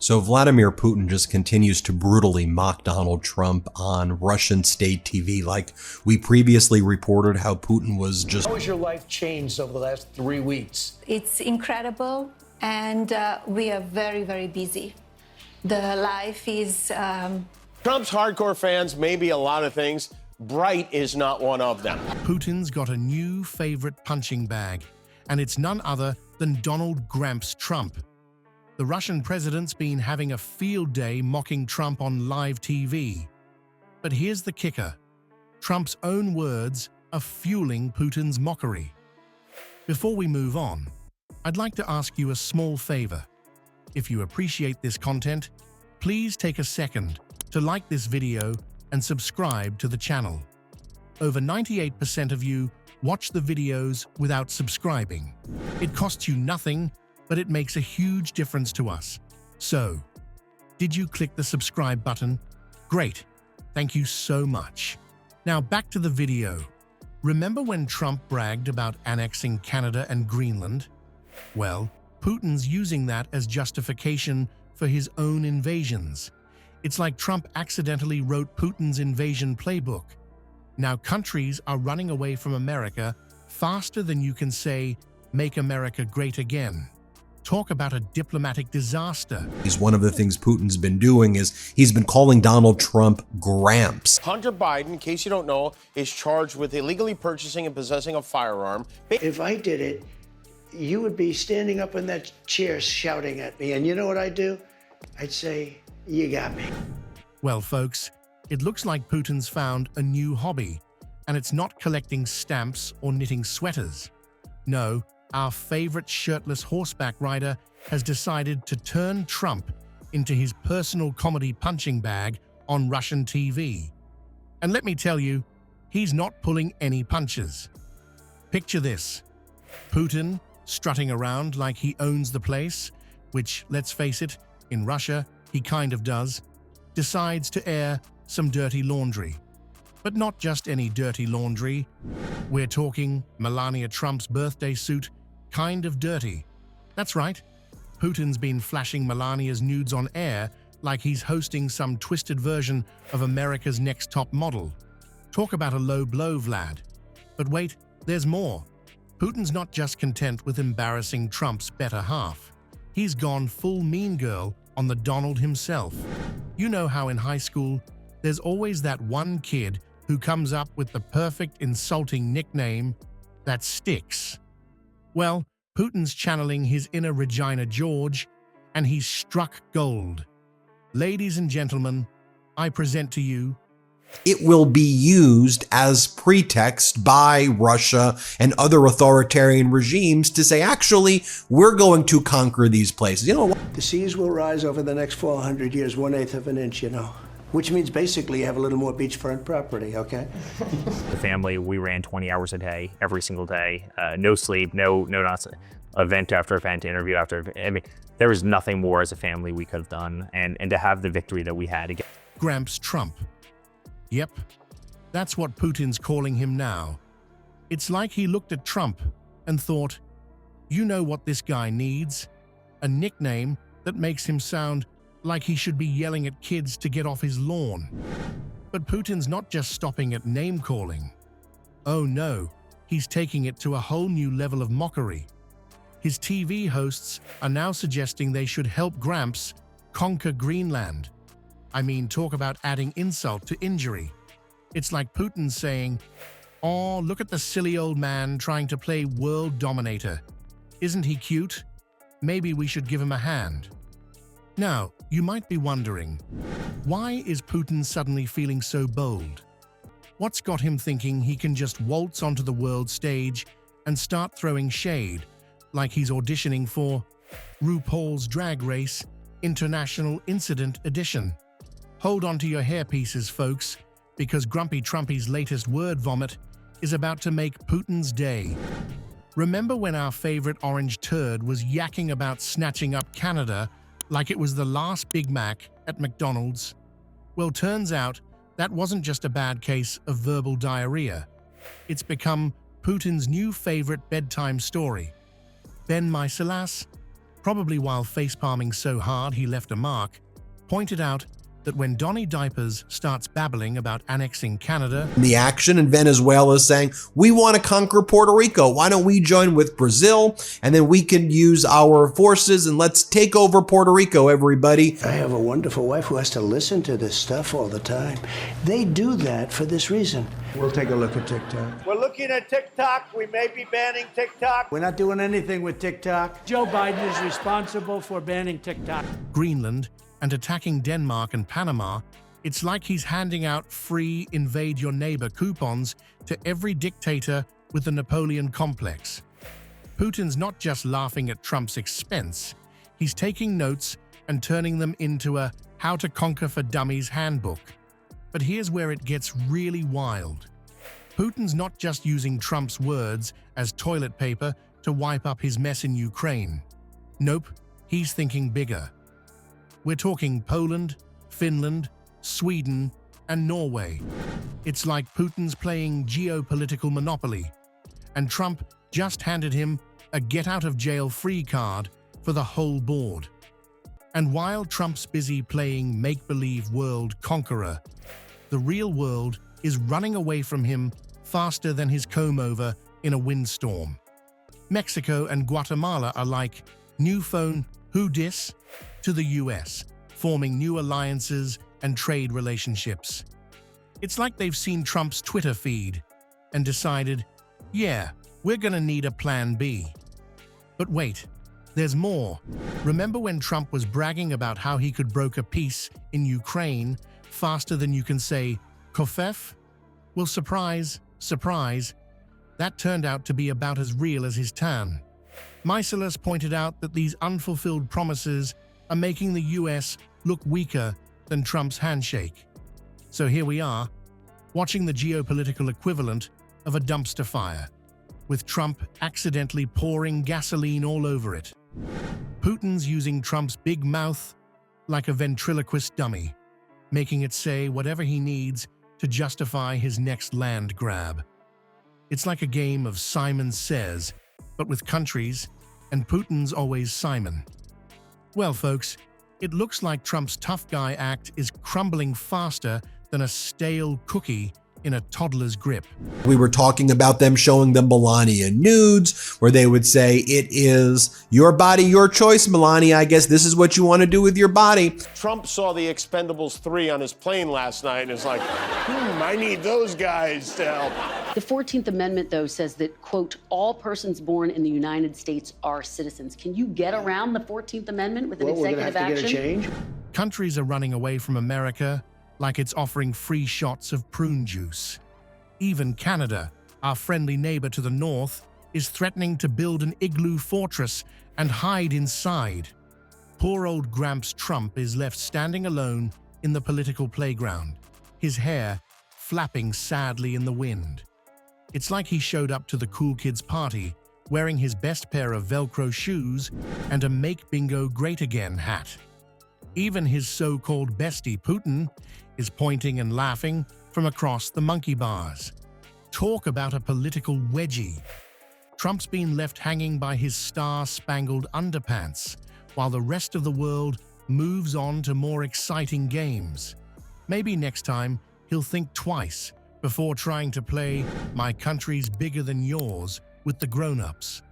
So Vladimir Putin just continues to brutally mock Donald Trump on Russian state TV. Like we previously reported how Putin was just... How has your life changed over the last 3 weeks? It's incredible, and we are very, very busy. The life is... Trump's hardcore fans may be a lot of things. Bright is not one of them. Putin's got a new favorite punching bag, and it's none other than Donald Gramps Trump. The Russian president's been having a field day mocking Trump on live TV. But here's the kicker. Trump's own words are fueling Putin's mockery. Before we move on, I'd like to ask you a small favor. If you appreciate this content, please take a second to like this video and subscribe to the channel. Over 98% of you watch the videos without subscribing. It costs you nothing, but it makes a huge difference to us. So, did you click the subscribe button? Great, thank you so much. Now back to the video. Remember when Trump bragged about annexing Canada and Greenland? Well, Putin's using that as justification for his own invasions. It's like Trump accidentally wrote Putin's invasion playbook. Now countries are running away from America faster than you can say, "Make America great again." Talk about a diplomatic disaster. One of the things Putin's been doing is he's been calling Donald Trump Gramps. Hunter Biden, in case you don't know, is charged with illegally purchasing and possessing a firearm. If I did it, you would be standing up in that chair shouting at me. And you know what I'd do? I'd say, "You got me." Well, folks, it looks like Putin's found a new hobby, and it's not collecting stamps or knitting sweaters. No, our favorite shirtless horseback rider has decided to turn Trump into his personal comedy punching bag on Russian TV. And let me tell you, he's not pulling any punches. Picture this: Putin strutting around like he owns the place, which, let's face it, in Russia, he kind of does, decides to air some dirty laundry. But not just any dirty laundry. We're talking Melania Trump's birthday suit, kind of dirty. That's right. Putin's been flashing Melania's nudes on air like he's hosting some twisted version of America's Next Top Model. Talk about a low blow, Vlad. But wait, there's more. Putin's not just content with embarrassing Trump's better half. He's gone full mean girl on the Donald himself. You know how in high school, there's always that one kid who comes up with the perfect insulting nickname that sticks. Well, Putin's channeling his inner Regina George, and he's struck gold. Ladies and gentlemen, I present to you... It will be used as pretext by Russia and other authoritarian regimes to say, actually, we're going to conquer these places. You know what? The seas will rise over the next 400 years, 1/8 of an inch, you know. Which means basically you have a little more beachfront property, okay? The family, we ran 20 hours a day, every single day. No sleep, no nonsense. Event after event, interview after event. I mean, there was nothing more as a family we could have done. And to have the victory that we had again. Gramps Trump. Yep, that's what Putin's calling him now. It's like he looked at Trump and thought, you know what this guy needs? A nickname that makes him sound like he should be yelling at kids to get off his lawn. But Putin's not just stopping at name-calling. Oh no, he's taking it to a whole new level of mockery. His TV hosts are now suggesting they should help Gramps conquer Greenland. I mean, talk about adding insult to injury. It's like Putin saying, "Oh, look at the silly old man trying to play world dominator. Isn't he cute? Maybe we should give him a hand." Now, you might be wondering, why is Putin suddenly feeling so bold? What's got him thinking he can just waltz onto the world stage and start throwing shade, like he's auditioning for RuPaul's Drag Race International Incident Edition? Hold on to your hairpieces, folks, because Grumpy Trumpy's latest word vomit is about to make Putin's day. Remember when our favorite orange turd was yakking about snatching up Canada like it was the last Big Mac at McDonald's? Well, turns out that wasn't just a bad case of verbal diarrhea. It's become Putin's new favorite bedtime story. Ben my Salas? probably while facepalming so hard he left a mark, pointed out that when Donnie Diapers starts babbling about annexing Canada, The action in Venezuela is saying, we want to conquer Puerto Rico. Why don't we join with Brazil? And then we can use our forces and let's take over Puerto Rico, everybody. I have a wonderful wife who has to listen to this stuff all the time. They do that for this reason. We'll take a look at TikTok. We're looking at TikTok. We may be banning TikTok. We're not doing anything with TikTok. Joe Biden is responsible for banning TikTok. Greenland, and attacking Denmark and Panama, it's like he's handing out free invade your neighbor coupons to every dictator with the Napoleon complex. Putin's not just laughing at Trump's expense, he's taking notes and turning them into a How to Conquer for Dummies handbook. But here's where it gets really wild. Putin's not just using Trump's words as toilet paper to wipe up his mess in Ukraine. Nope, he's thinking bigger. We're talking Poland, Finland, Sweden, and Norway. It's like Putin's playing geopolitical Monopoly, and Trump just handed him a get-out-of-jail-free card for the whole board. And while Trump's busy playing make-believe world conqueror, the real world is running away from him faster than his comb-over in a windstorm. Mexico and Guatemala are like new phone who dis to the US, forming new alliances and trade relationships. It's like they've seen Trump's Twitter feed and decided, yeah, we're gonna need a plan B. But wait, there's more. Remember when Trump was bragging about how he could broker peace in Ukraine faster than you can say Kofef? Well, surprise, surprise, that turned out to be about as real as his tan. Miselas pointed out that these unfulfilled promises are making the US look weaker than Trump's handshake. So here we are, watching the geopolitical equivalent of a dumpster fire, with Trump accidentally pouring gasoline all over it. Putin's using Trump's big mouth like a ventriloquist dummy, making it say whatever he needs to justify his next land grab. It's like a game of Simon Says, but with countries, and Putin's always Simon. Well, folks, it looks like Trump's tough guy act is crumbling faster than a stale cookie in a toddler's grip. We were talking about them showing the Melania nudes, where they would say, it is your body, your choice, Melania. I guess this is what you want to do with your body. Trump saw the Expendables 3 on his plane last night and is like, I need those guys to help. The 14th Amendment, though, says that, quote, all persons born in the United States are citizens. Can you get around the 14th Amendment with an executive action? We're gonna have to get a change. Countries are running away from America like it's offering free shots of prune juice. Even Canada, our friendly neighbor to the north, is threatening to build an igloo fortress and hide inside. Poor old Gramps Trump is left standing alone in the political playground, his hair flapping sadly in the wind. It's like he showed up to the cool kids' party wearing his best pair of Velcro shoes and a Make Bingo Great Again hat. Even his so-called bestie Putin is pointing and laughing from across the monkey bars. Talk about a political wedgie. Trump's been left hanging by his star-spangled underpants, while the rest of the world moves on to more exciting games. Maybe next time he'll think twice before trying to play my country's bigger than yours with the grown-ups.